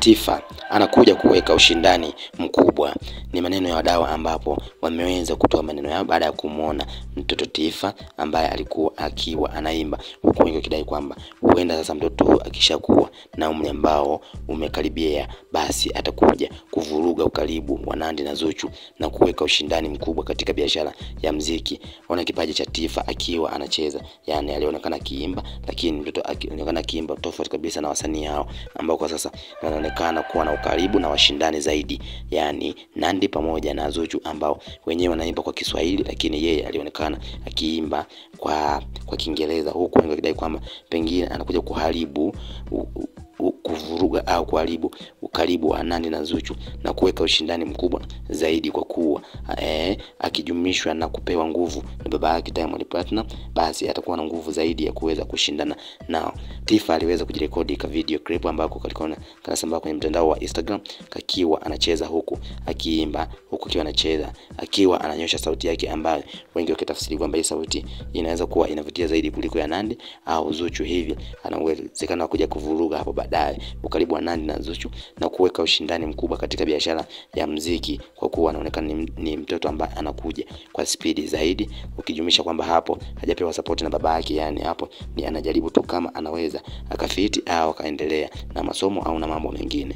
Tifa anakuja kuweka ushindani mkubwa. Ni maneno ya wadau ambapo wameweza kutoa maneno yao baada ya kumuona mtoto Tifa ambaye alikuwa akiwa anaimba, huku wengi wakidai kwamba huenda sasa mtoto akishakuwa na umri ambao umekaribia, basi atakuja kuvuruga ukaribu wa Nandy na Zuchu na kuweka ushindani mkubwa katika biashara ya muziki. Ona kipaji cha Tifa akiwa anacheza, yani alionekana akiimba, lakini mtoto alionekana akiimba tofauti kabisa na wasanii hao ambao kwa sasa wanaonekana kuwa na ukaribu na washindani zaidi, yani Nandy pamoja na Zuchu ambao wenyewe wanaimba kwa Kiswahili, lakini yeye alionekana akiimba kwa Kiingereza, huku wengi wakidai kwamba pengine anakuja kuharibu kuvuruga au kuharibu ukaribu wa Nandy na Zuchu na kuweka ushindani mkubwa zaidi, kwa kuwa akijumishwa na kupewa nguvu na baba yake Diamond Platnumz, basi atakuwa na nguvu zaidi ya kuweza kushindana nao. Tifa aliweza kujirekodi ka video clip ambako kalikuwa kanasambaa kwenye mtandao wa Instagram, kakiwa anacheza huku akiimba, huku akiwa anacheza akiwa ananyosha sauti yake, ambayo wengi wakitafsiri kwamba hii sauti inaweza kuwa inavutia zaidi kuliko ya Nandy au Zuchu, hivi anawezekana kuja kuvuruga hapo baadaye ukaribu wa Nandy na Zuchu na kuweka ushindani mkubwa katika biashara ya muziki, kwa kuwa anaonekana ni mtoto ambaye anakuja kwa speed zaidi, ukijumisha kwamba hapo hajapewa support na baba yake, yani hapo ni anajaribu tu kama anaweza akafiti au akaendelea na masomo au na mambo mengine.